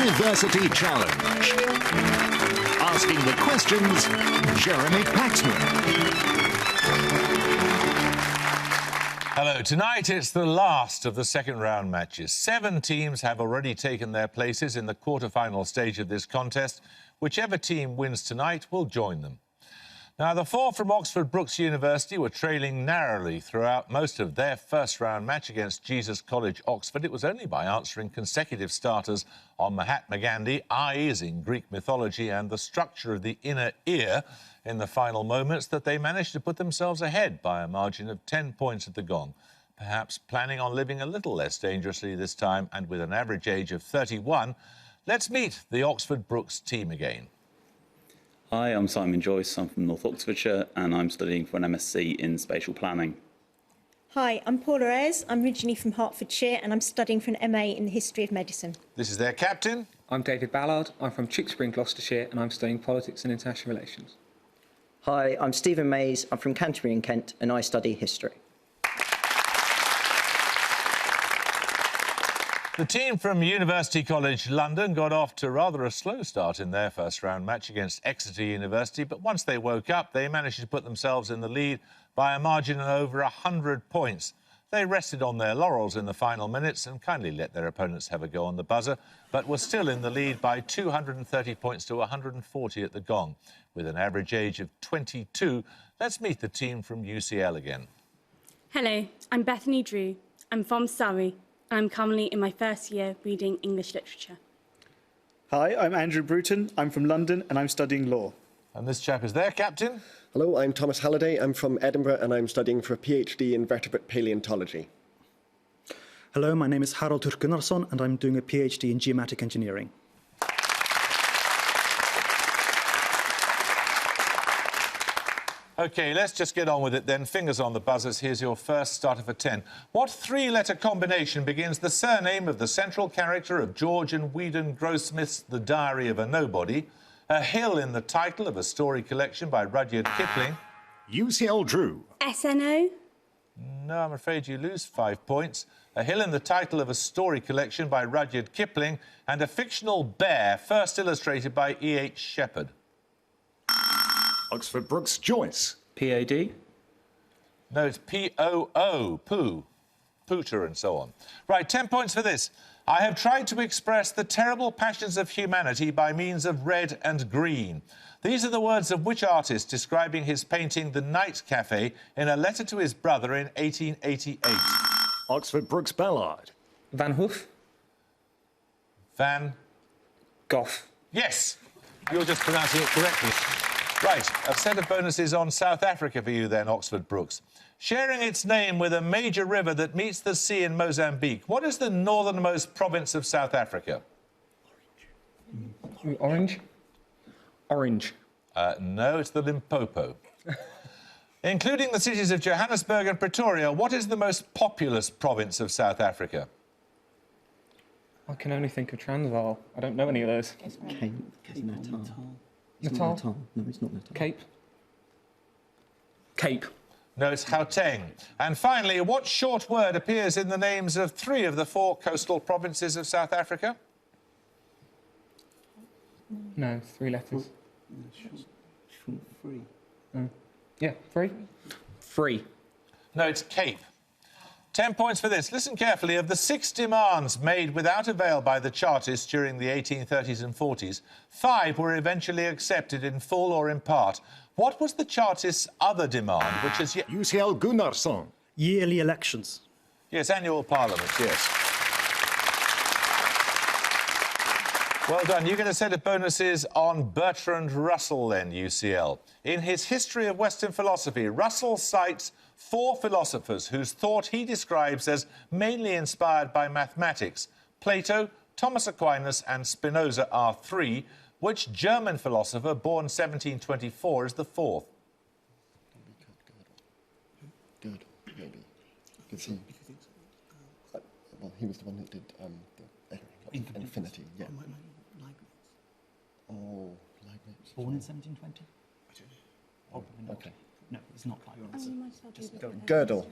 University Challenge. Asking the questions, Jeremy Paxman. Hello. Tonight it's the last of the second round matches. 7 teams have already taken their places in the quarter-final stage of this contest. Whichever team wins tonight will join them. Now, the 4 from Oxford Brookes University were trailing narrowly throughout most of their first-round match against Jesus College, Oxford. It was only by answering consecutive starters on Mahatma Gandhi, eyes in Greek mythology and the structure of the inner ear in the final moments that they managed to put themselves ahead by a margin of 10 points at the gong. Perhaps planning on living a little less dangerously this time and with an average age of 31, let's meet the Oxford Brookes team again. Hi, I'm Simon Joyce. I'm from North Oxfordshire and I'm studying for an MSc in spatial planning. Hi, I'm Paula Ayres. I'm originally from Hertfordshire and I'm studying for an MA in the History of Medicine. This is their captain. I'm David Ballard. I'm from Tewkesbury in Gloucestershire and I'm studying Politics and International Relations. Hi, I'm Stephen Mays. I'm from Canterbury in Kent and I study history. The team from University College London got off to rather a slow start in their first-round match against Exeter University, but once they woke up, they managed to put themselves in the lead by a margin of over 100 points. They rested on their laurels in the final minutes and kindly let their opponents have a go on the buzzer, but were still in the lead by 230 points to 140 at the gong. With an average age of 22, let's meet the team from UCL again. Hello, I'm Bethany Drew. I'm from Surrey. I'm currently in my first year reading English literature. Hi, I'm Andrew Bruton. I'm from London and I'm studying law. And this chap is their captain. Hello, I'm Thomas Halliday. I'm from Edinburgh and I'm studying for a PhD in vertebrate paleontology. Hello, my name is Haraldur Gunnarsson and I'm doing a PhD in geomatic engineering. OK, let's just get on with it then. Fingers on the buzzers. Here's your first starter for 10. What 3-letter combination begins the surname of the central character of George and Weedon Grossmith's The Diary of a Nobody, a hill in the title of a story collection by Rudyard Kipling? UCL Drew. SNO? No, I'm afraid you lose 5 points. A hill in the title of a story collection by Rudyard Kipling and a fictional bear first illustrated by E.H. Shepard. Oxford Brookes Joyce. PAD? No, it's P-O-O, poo. Pooter and so on. Right, 10 points for this. I have tried to express the terrible passions of humanity by means of red and green. These are the words of which artist describing his painting The Night Cafe in a letter to his brother in 1888? Oxford Brookes Ballard. Van Hoof? Van... Gogh. Yes, you're just pronouncing it correctly. Right, a set of bonuses on South Africa for you then, Oxford Brookes. Sharing its name with a major river that meets the sea in Mozambique, what is the northernmost province of South Africa? Orange? Orange. No, it's the Limpopo. Including the cities of Johannesburg and Pretoria, what is the most populous province of South Africa? I can only think of Transvaal. I don't know any of those. Natal. Natal? No, it's not Natal. Cape? Cape. No, it's Gauteng. And finally, what short word appears in the names of 3 of the 4 coastal provinces of South Africa? No, 3 letters. Free. Yeah, 3. Free. No, it's Cape. 10 points for this. Listen carefully. Of the 6 demands made without avail by the Chartists during the 1830s and 40s, 5 were eventually accepted in full or in part. What was the Chartists' other demand, which has yet... UCL Gunnarsson. Yearly elections. Yes, annual parliament, yes. Well done. You get a set of bonuses on Bertrand Russell, then, UCL. In his History of Western Philosophy, Russell cites 4 philosophers whose thought he describes as mainly inspired by mathematics. Plato, Thomas Aquinas and Spinoza are 3. Which German philosopher, born 1724, is the 4th? Good, maybe. Good see. Well, he was the one that did the infinity, yeah. Oh, Leibniz. Born in 1720? Oh, okay. No, it's not Leibniz. Gödel.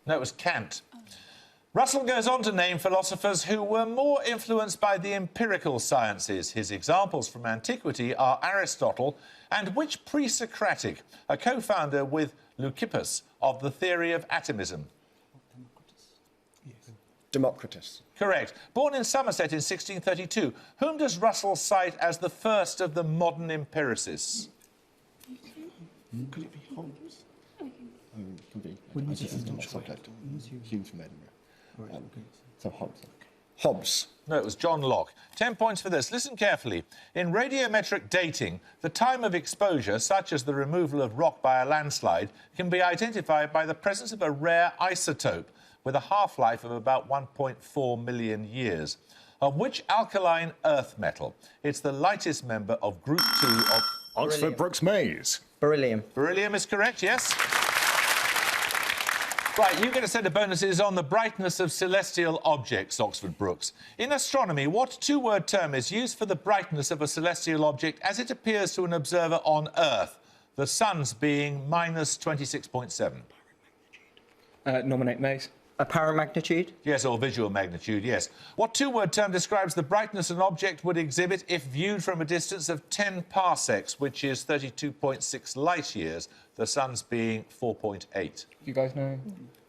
No, it was Kant. Russell goes on to name philosophers who were more influenced by the empirical sciences. His examples from antiquity are Aristotle and which pre-Socratic, a co-founder with Leucippus of the theory of atomism? Democritus. Correct. Born in Somerset in 1632, whom does Russell cite as the first of the modern empiricists? Could it be Hobbes? Could be. This is not subject. Humes from Edinburgh. So Hobbes. Hobbes. No, it was John Locke. 10 points for this. Listen carefully. In radiometric dating, the time of exposure, such as the removal of rock by a landslide, can be identified by the presence of a rare isotope with a half-life of about 1.4 million years. Of which alkaline earth metal? It's the lightest member of Group 2 of... Oxford Brookes Maze. Beryllium. Beryllium is correct, yes. Right, you get a set of bonuses on the brightness of celestial objects, Oxford Brookes. In astronomy, what two-word term is used for the brightness of a celestial object as it appears to an observer on Earth? The sun's being minus 26.7. Nominate Maze. Apparent magnitude. Yes, or visual magnitude, yes. What two-word term describes the brightness an object would exhibit if viewed from a distance of 10 parsecs, which is 32.6 light years, the sun's being 4.8? You guys know?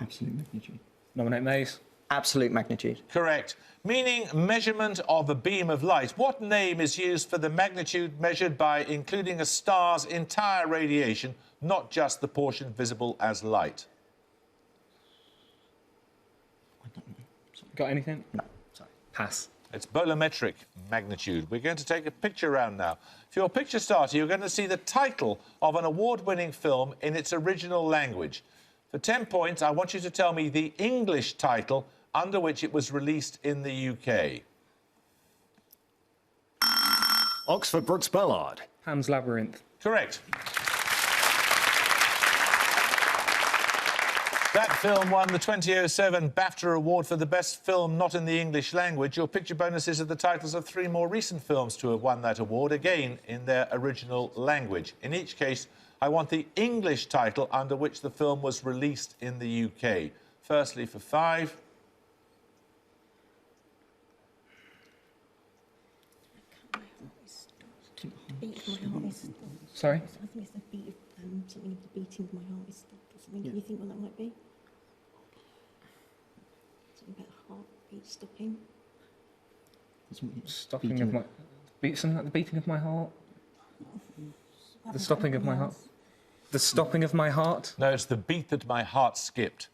Absolute magnitude. Nominate Maze. Absolute magnitude. Correct. Meaning measurement of a beam of light. What name is used for the magnitude measured by including a star's entire radiation, not just the portion visible as light? Got anything? No, sorry. Pass. It's bolometric magnitude. We're going to take a picture round now. For your picture starter, you're going to see the title of an award-winning film in its original language. For 10 points, I want you to tell me the English title under which it was released in the UK. Oxford Brookes Ballard. Ham's Labyrinth. Correct. That film won the 2007 BAFTA Award for the Best Film Not in the English Language. Your picture bonuses are the titles of 3 more recent films to have won that award, again in their original language. In each case, I want the English title under which the film was released in the UK. Firstly, for 5. Sorry? I think it's the beat of something of the beating of my heart is stopped or something. Can you think what that might be? Something about the heartbeat stopping. Stopping of my... Something like the beating of my heart? The stopping of my heart? The stopping of my heart? No, it's the beat that my heart skipped.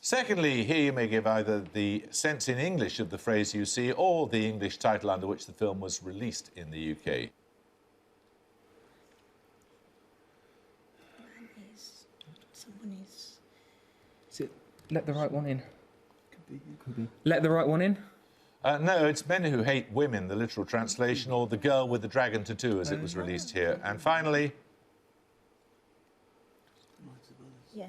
Secondly, here you may give either the sense in English of the phrase you see or the English title under which the film was released in the UK. Someone is... Is it Let the Right One In? Could be. Let the Right One In? No, it's Men Who Hate Women, the literal translation, or The Girl with the Dragon Tattoo, as it was released here. And finally... Yeah.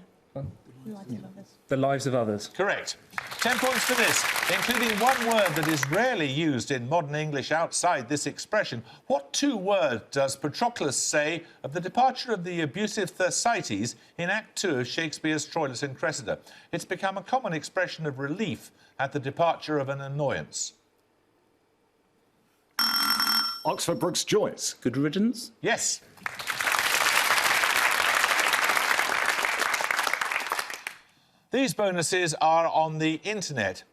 The Lives of Others. Correct. 10 points for this. Including one word that is rarely used in modern English outside this expression. What 2 words does Patroclus say of the departure of the abusive Thersites in Act 2 of Shakespeare's Troilus and Cressida? It's become a common expression of relief at the departure of an annoyance. Oxford Brookes Joyce. Good riddance? Yes. These bonuses are on the internet.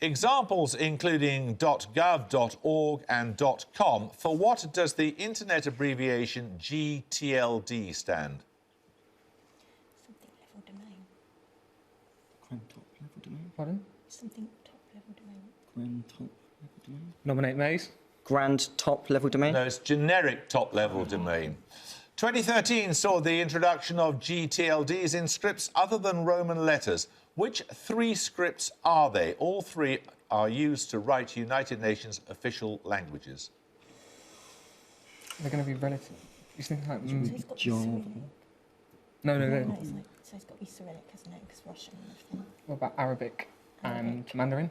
Examples including .gov, .org and .com. For what does the internet abbreviation GTLD stand? Something level domain. Grand top level domain. Pardon? Something top level domain. Grand top level domain. Nominate Maze. Grand top level domain. No, it's generic top-level domain. 2013 saw the introduction of GTLDs in scripts other than Roman letters. Which 3 scripts are they? All 3 are used to write United Nations official languages. They're going to be relative. You think like... So it's got to be Cyrillic. No. So it's got to be Cyrillic, hasn't it? Because Russian and everything. What about Arabic and Mandarin?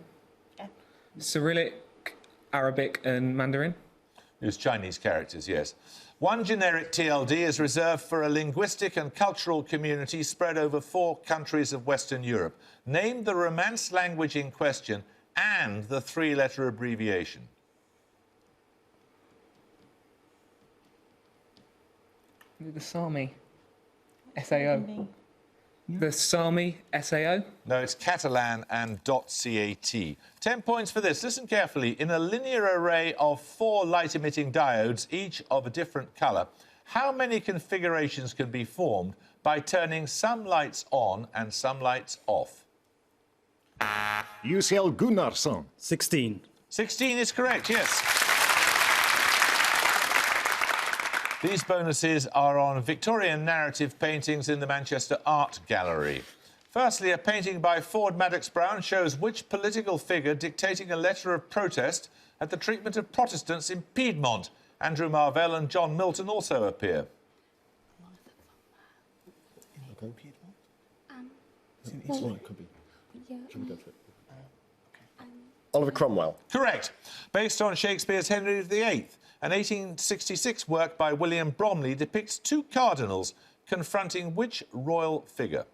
Yeah. Cyrillic, Arabic and Mandarin? Use Chinese characters, yes. One generic TLD is reserved for a linguistic and cultural community spread over 4 countries of Western Europe. Name the Romance language in question and the 3-letter abbreviation. The Sami SAO. The Sami SAO? No, it's Catalan and .cat. 10 points for this. Listen carefully. In a linear array of 4 light-emitting diodes, each of a different colour, how many configurations can be formed by turning some lights on and some lights off? UCL Gunnarsson. 16. 16 is correct, yes. These bonuses are on Victorian narrative paintings in the Manchester Art Gallery. Firstly, a painting by Ford Madox Brown shows which political figure dictating a letter of protest at the treatment of Protestants in Piedmont. Andrew Marvell and John Milton also appear. Oliver Cromwell. Correct. Based on Shakespeare's Henry VIII, an 1866 work by William Bromley depicts 2 cardinals confronting which royal figure?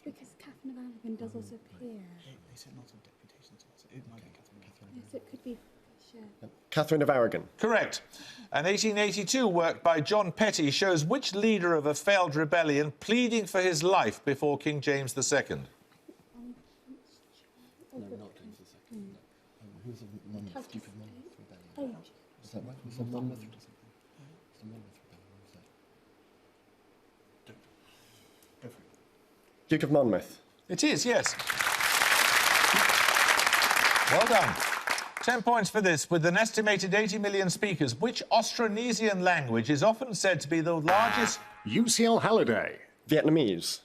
Because Catherine of Aragon does also appear. Yes, it could be. Sure. Catherine of Aragon. Correct. An 1882 work by John Petty shows which leader of a failed rebellion pleading for his life before King James II? No, not James II. Who was the Monmouth? Duke of Monmouth rebellion. Is that right? Was it Monmouth? Was the Monmouth rebellion? Was that? Go for it. Duke of Monmouth. It is, yes. Well done. 10 points for this. With an estimated 80 million speakers, which Austronesian language is often said to be the largest? UCL Halliday. Vietnamese.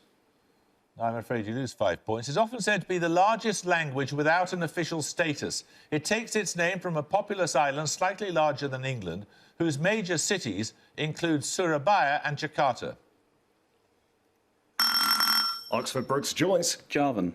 I'm afraid you lose 5 points. It's often said to be the largest language without an official status. It takes its name from a populous island slightly larger than England, whose major cities include Surabaya and Jakarta. Oxford Brookes Joyce. Javan.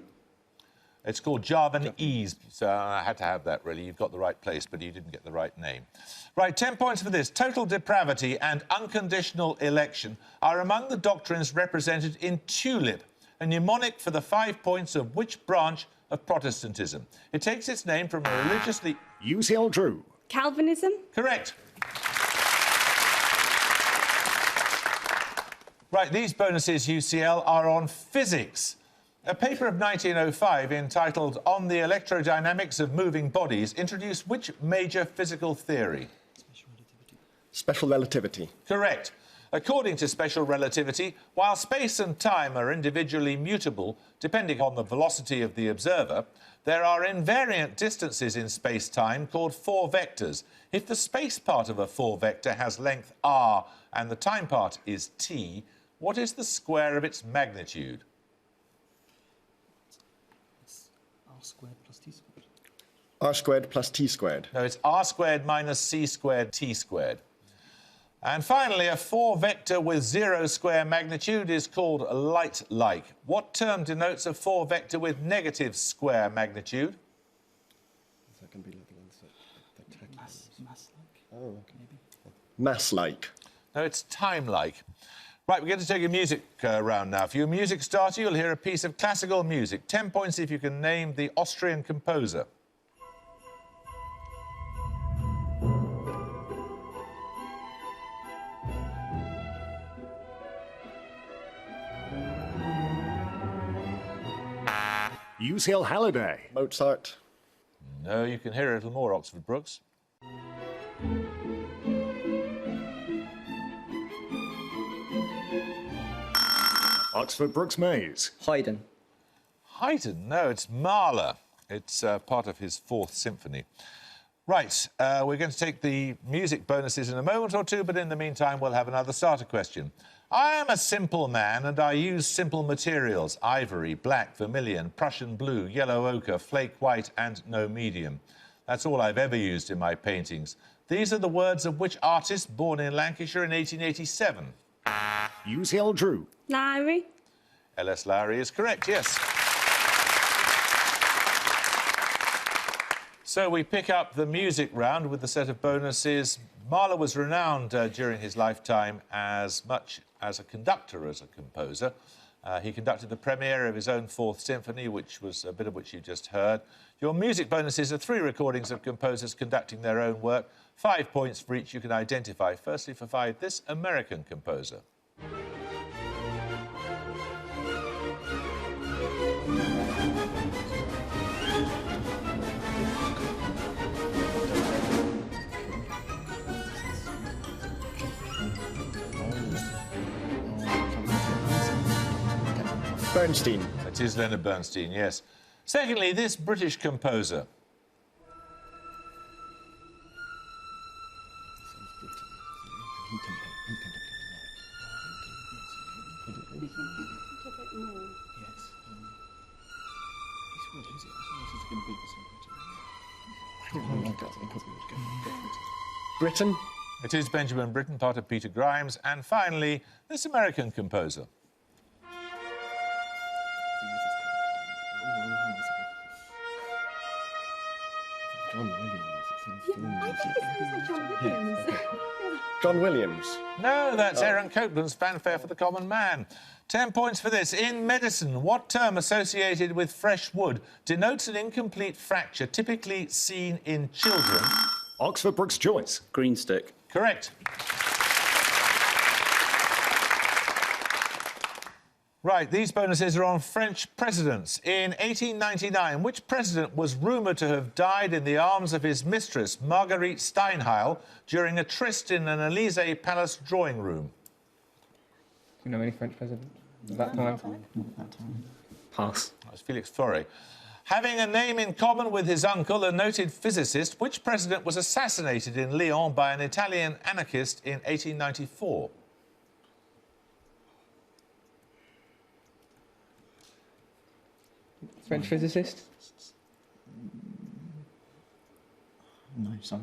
It's called Javanese, so I had to have that, really. You've got the right place, but you didn't get the right name. Right, 10 points for this. Total depravity and unconditional election are among the doctrines represented in TULIP, a mnemonic for the 5 points of which branch of Protestantism? It takes its name from a religiously... UCL Drew. Calvinism? Correct. Right, these bonuses, UCL, are on physics. A paper of 1905 entitled On the Electrodynamics of Moving Bodies introduced which major physical theory? Special relativity. Correct. According to special relativity, while space and time are individually mutable, depending on the velocity of the observer, there are invariant distances in space-time called 4 vectors. If the space part of a 4-vector has length r and the time part is t, what is the square of its magnitude? R squared plus T squared. R squared plus T squared. No, it's r squared minus c squared t squared. And finally, a 4-vector with 0 square magnitude is called light-like. What term denotes a 4-vector with negative square magnitude? That can be like the ones that mass-like. Oh, okay. Maybe. Mass-like. No, it's time-like. Right, we're going to take a music round now. For your music starter, you'll hear a piece of classical music. 10 points if you can name the Austrian composer. UCL Halliday. Mozart. No, you can hear a little more, Oxford Brookes. Oxford Brookes Mays. Haydn. Haydn? No, it's Mahler. It's part of his 4th symphony. Right, we're going to take the music bonuses in a moment or two, but in the meantime, we'll have another starter question. I am a simple man and I use simple materials: ivory, black, vermilion, Prussian blue, yellow ochre, flake white and no medium. That's all I've ever used in my paintings. These are the words of which artist born in Lancashire in 1887? UCL Drew. Lowry? L.S. Lowry is correct, yes. So we pick up the music round with the set of bonuses. Mahler was renowned during his lifetime as much as a conductor as a composer. He conducted the premiere of his own Fourth Symphony, which was a bit of which you just heard. Your music bonuses are 3 recordings of composers conducting their own work, 5 points for each you can identify. Firstly, for 5, this American composer. Bernstein. It is Leonard Bernstein, yes. Secondly, this British composer. Britain. It is Benjamin Britten, part of Peter Grimes. And finally, this American composer. John Williams. John Williams. No, that's Aaron Copland's Fanfare for the Common Man. 10 points for this. In medicine, what term associated with fresh wood denotes an incomplete fracture typically seen in children? Oxford Brookes choice. Green stick. Correct. Right, these bonuses are on French presidents. In 1899, which president was rumoured to have died in the arms of his mistress, Marguerite Steinheil, during a tryst in an Élysée Palace drawing room? Do you know any French president at that time? Pass. That was Félix Fauré. Having a name in common with his uncle, a noted physicist, which president was assassinated in Lyon by an Italian anarchist in 1894? French physicist? No, sorry.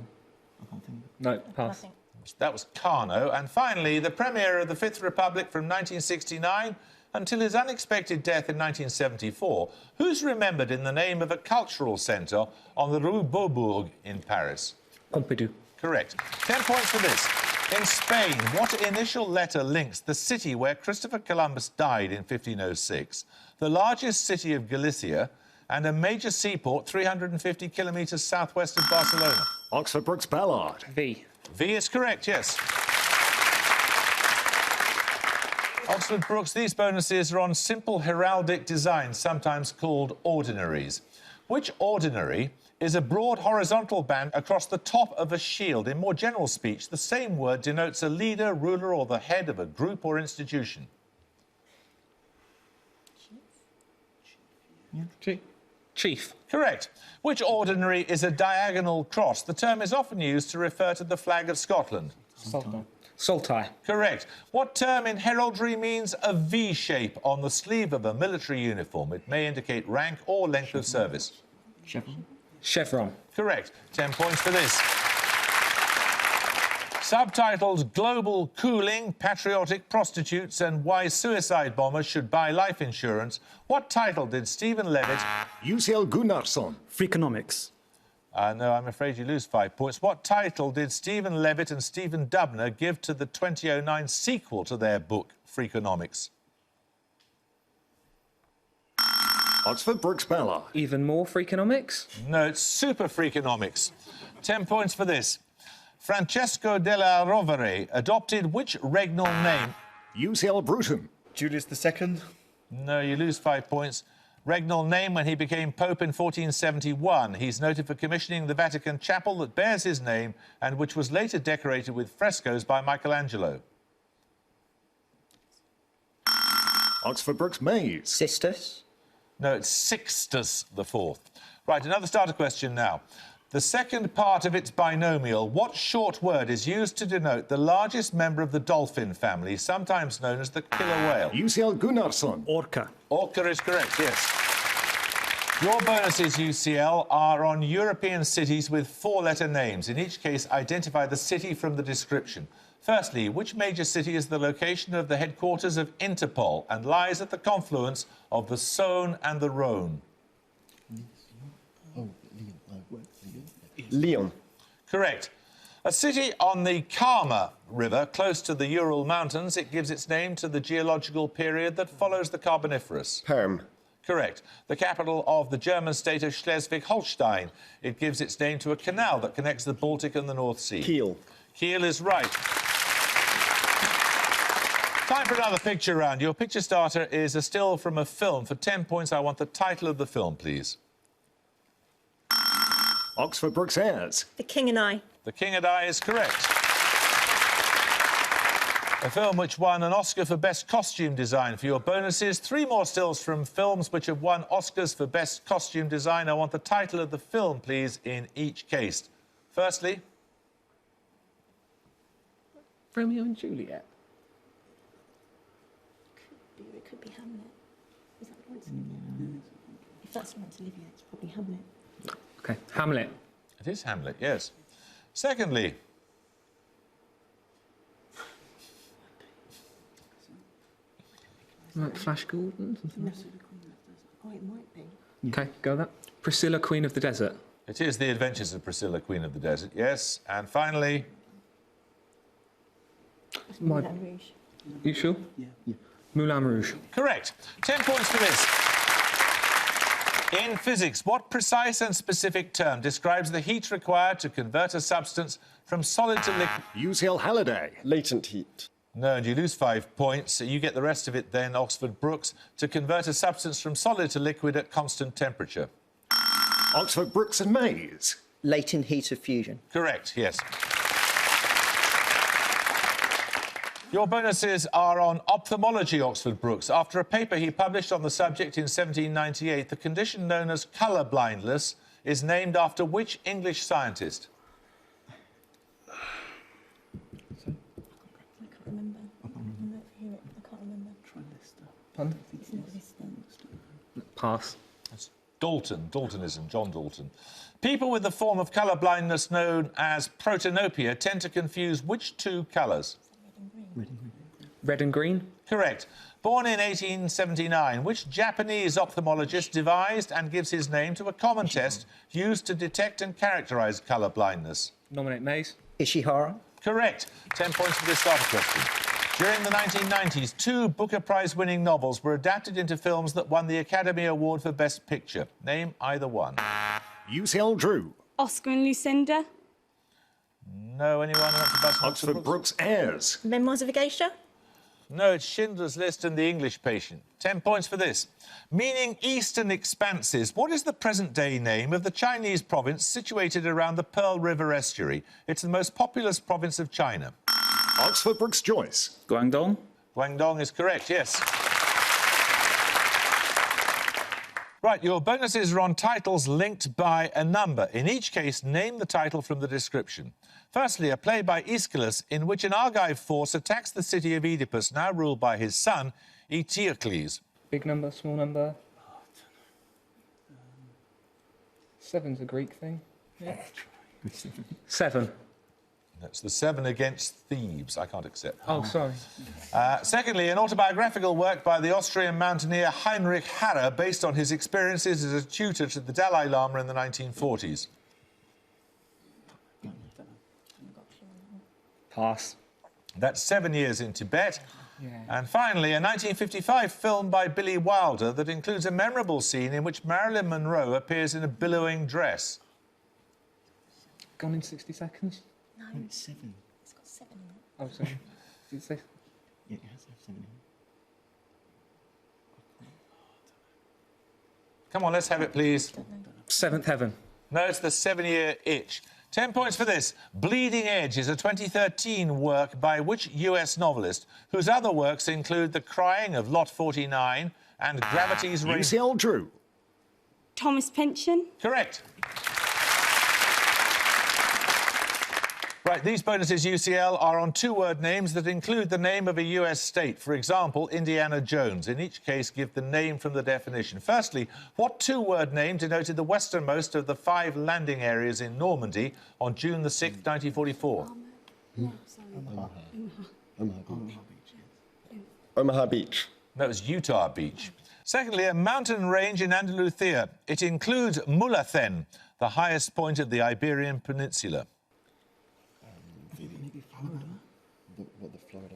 I can't think. No, pass. Nothing. That was Carnot. And finally, the Premier of the Fifth Republic from 1969 until his unexpected death in 1974, who's remembered in the name of a cultural centre on the Rue Beaubourg in Paris? Pompidou. Correct. 10 points for this. In Spain, what initial letter links the city where Christopher Columbus died in 1506, the largest city of Galicia, and a major seaport 350 kilometres southwest of Barcelona? Oxford Brookes Ballard. V. V is correct, yes. Oxford Brookes, these bonuses are on simple heraldic designs, sometimes called ordinaries. Which ordinary is a broad horizontal band across the top of a shield? In more general speech, the same word denotes a leader, ruler, or the head of a group or institution. Chief. Correct. Which ordinary is a diagonal cross? The term is often used to refer to the flag of Scotland. Saltire. Correct. What term in heraldry means a V shape on the sleeve of a military uniform? It may indicate rank or length of service. Chevron. Chevron. Correct. 10 points for this. Subtitled Global Cooling, Patriotic Prostitutes and Why Suicide Bombers Should Buy Life Insurance, what title did Stephen Levitt... UCL Gunnarsson. Freakonomics. no, I'm afraid you lose 5 points. What title did Stephen Levitt and Stephen Dubner give to the 2009 sequel to their book, Freakonomics? Oxford Brookes Ballard. Even more Freakonomics? No, it's Super Freakonomics. 10 points for this. Francesco della Rovere adopted which regnal name? UCL Bruton. Julius II. No, you lose 5 points. Regnal name when he became Pope in 1471. He's noted for commissioning the Vatican chapel that bears his name and which was later decorated with frescoes by Michelangelo. Oxford Brookes Mays. Sisters. No, it's Sixtus IV. Right, another starter question now. The second part of its binomial, what short word is used to denote the largest member of the dolphin family, sometimes known as the killer whale? UCL Gunnarsson. Orca. Orca is correct, yes. Your bonuses, UCL, are on European cities with 4-letter names. In each case, identify the city from the description. Firstly, which major city is the location of the headquarters of Interpol and lies at the confluence of the Saône and the Rhône? Oh, Lyon. Lyon. Lyon. Correct. A city on the Kama River, close to the Ural Mountains, it gives its name to the geological period that follows the Carboniferous. Perm. Correct. The capital of the German state of Schleswig-Holstein. It gives its name to a canal that connects the Baltic and the North Sea. Kiel. Kiel is right. Time for another picture round. Your picture starter is a still from a film. For 10 points, I want the title of the film, please. Oxford Brookes Airs. The King and I. The King and I is correct. A film which won an Oscar for Best Costume Design. For your bonuses, 3 more stills from films which have won Oscars for Best Costume Design. I want the title of the film, please, in each case. Firstly... Romeo and Juliet. It could be Hamlet. Is that Laurence Olivier? If that's Laurence Olivier, it's probably Hamlet. Okay, Hamlet. It is Hamlet, yes. Secondly... Like Flash Gordon? No. Oh, it might be. Okay, go with that. Priscilla, Queen of the Desert. It is The Adventures of Priscilla, Queen of the Desert, yes. And finally... Moulin Rouge. You sure? Yeah. Moulin Rouge. Correct. 10 points for this. In physics, what precise and specific term describes the heat required to convert a substance from solid to liquid? UCL Halliday. Latent heat. No, and you lose 5 points. You get the rest of it then, Oxford Brookes, to convert a substance from solid to liquid at constant temperature. Oxford Brookes and Mays. Latent heat of fusion. Correct, yes. Your bonuses are on ophthalmology, Oxford Brookes. After a paper he published on the subject in 1798, the condition known as colour blindness is named after which English scientist? Remember. I don't hear it. I can't remember. Pardon? It's not Lister. Pass. It's Daltonism, John Dalton. People with the form of colour blindness known as protanopia tend to confuse which 2 colours? Red and green? Correct. Born in 1879, which Japanese ophthalmologist devised and gives his name to a common test used to detect and characterise colour blindness? Nominate Mays. Ishihara. Correct. 10 points for this starter question. During the 1990s, 2 Booker Prize-winning novels were adapted into films that won the Academy Award for Best Picture. Name either one. UCL Drew. Oscar and Lucinda. No, anyone want to buzz? Oxford Brookes Airs. Memoirs of a Geisha. No, it's Schindler's List and The English Patient. 10 points for this. Meaning eastern expanses, what is the present-day name of the Chinese province situated around the Pearl River estuary? It's the most populous province of China. Oxford Brookes Joyce. Guangdong. Guangdong is correct, yes. Right, your bonuses are on titles linked by a number. In each case, name the title from the description. Firstly, a play by Aeschylus in which an Argive force attacks the city of Oedipus, now ruled by his son, Eteocles. Big number, small number. 7's a Greek thing. Yeah. 7. That's the 7 against Thebes. I can't accept that. Oh, sorry. Secondly, an autobiographical work by the Austrian mountaineer Heinrich Harrer based on his experiences as a tutor to the Dalai Lama in the 1940s. Pass. That's 7 years in Tibet. Yeah. And finally, a 1955 film by Billy Wilder that includes a memorable scene in which Marilyn Monroe appears in a billowing dress. Gone in 60 seconds? No. It's 7. It's got 7 in it. Oh, sorry. Did it say? Yeah, it has to have 7 in. Come on, let's have it, please. Seventh Heaven. No, it's The 7-Year Itch. 10 points for this. Bleeding Edge is a 2013 work by which US novelist, whose other works include The Crying of Lot 49 and Gravity's Rain... UCL Drew. Thomas Pynchon. Correct. Right, these bonuses, UCL, are on 2-word names that include the name of a US state. For example, Indiana Jones. In each case, give the name from the definition. Firstly, what 2-word name denoted the westernmost of the 5 landing areas in Normandy on June the 6th, 1944? Omaha Beach. That was Utah Beach. Secondly, a mountain range in Andalusia. It includes Mulathen, the highest point of the Iberian Peninsula? Maybe Florida. The Florida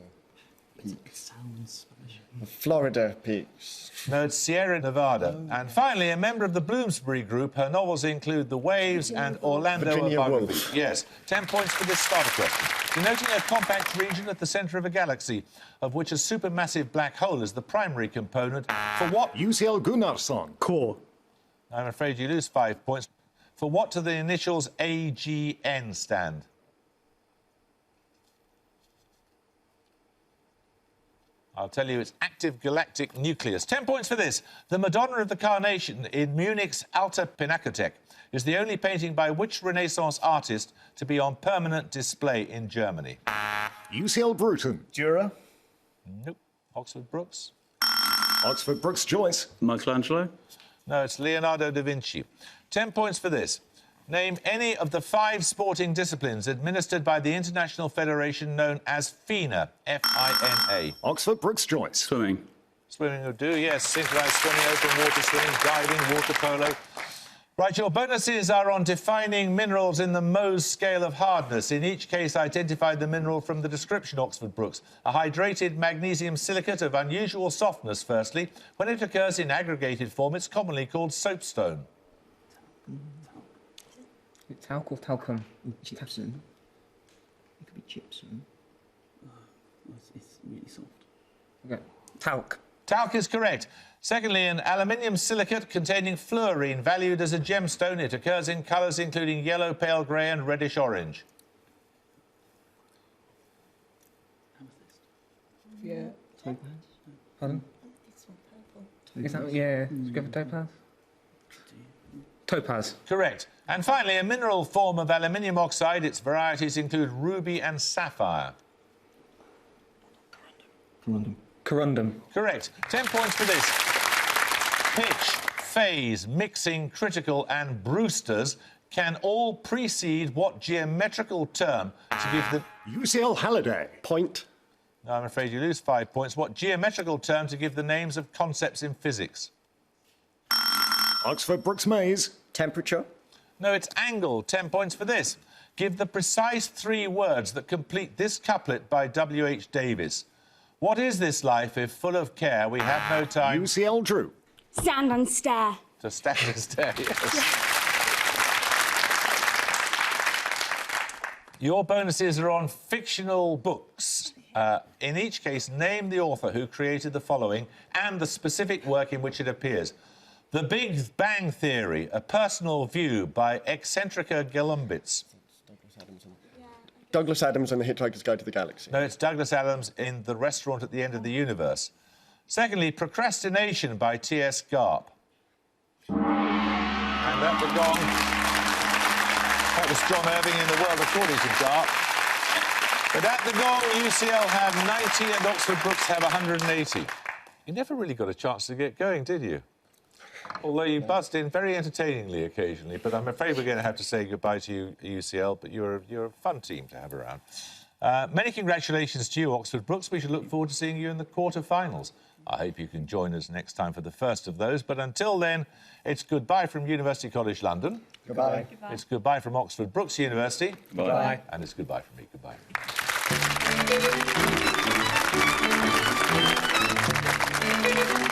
peaks. Sounds Spanish. The Florida peaks. No, it's Sierra Nevada. And finally, a member of the Bloomsbury Group. Her novels include The Waves and Orlando. Virginia Woolf. Yes. 10 points for this starter question. Denoting a compact region at the centre of a galaxy, of which a supermassive black hole is the primary component. For what? UCL Gunnarsson. Core. I'm afraid you lose 5 points. For what do the initials AGN stand? I'll tell you, it's active galactic nucleus. 10 points for this. The Madonna of the Carnation in Munich's Alte Pinakothek is the only painting by which Renaissance artist to be on permanent display in Germany? UCL Bruton. Dürer. Nope. Oxford Brookes? Oxford Brookes Joyce. Michelangelo? No, it's Leonardo da Vinci. 10 points for this. Name any of the 5 sporting disciplines administered by the international federation known as FINA, F-I-N-A. Oxford Brookes Joyce. Swimming. Swimming will do, yes. Synchronised swimming, open water swimming, diving, water polo. Right, your bonuses are on defining minerals in the Mohs scale of hardness. In each case, identify the mineral from the description, Oxford Brookes. A hydrated magnesium silicate of unusual softness, firstly. When it occurs in aggregated form, it's commonly called soapstone. Talc or talcum? Gypsum. It could be gypsum. It's really soft. Okay. Talc. Talc is correct. Secondly, an aluminium silicate containing fluorine, valued as a gemstone. It occurs in colours including yellow, pale grey and reddish orange. Amethyst. Yeah. Topaz. Pardon? This one, purple. Is that, yeah, let's go for topaz. Topaz. Correct. And finally, a mineral form of aluminium oxide. Its varieties include ruby and sapphire. Corundum. Corundum. Correct. 10 points for this. Pitch, phase, mixing, critical and Brewster's can all precede what geometrical term to give the... UCL Halliday. Point. No, I'm afraid you lose 5 points. What geometrical term to give the names of concepts in physics? Oxford Brookes Mays. Temperature. No, it's angle. 10 points for this. Give the precise 3 words that complete this couplet by W.H. Davies. What is this life if full of care we have no time... UCL Drew. Stand and stare. To stand and stare, yes. Your bonuses are on fictional books. In each case, name the author who created the following and the specific work in which it appears. The Big Bang Theory, a personal view by Eccentrica Gelumbitz. Douglas Adams and the Hitchhiker's Guide to the Galaxy. No, it's Douglas Adams in The Restaurant at the End of the Universe. Secondly, Procrastination by T.S. Garp. And at the gong, that was John Irving in The World According to Garp. But at the gong, UCL have 90 and Oxford Brookes have 180. You never really got a chance to get going, did you? Although you buzzed in very entertainingly occasionally, but I'm afraid we're going to have to say goodbye to you, UCL, but you're a fun team to have around. Many congratulations to you, Oxford Brookes. We should look forward to seeing you in the quarter-finals. I hope you can join us next time for the first of those, but until then, it's goodbye from University College London. Goodbye. Goodbye. It's goodbye from Oxford Brookes University. Bye. And it's goodbye from me. Goodbye. Goodbye.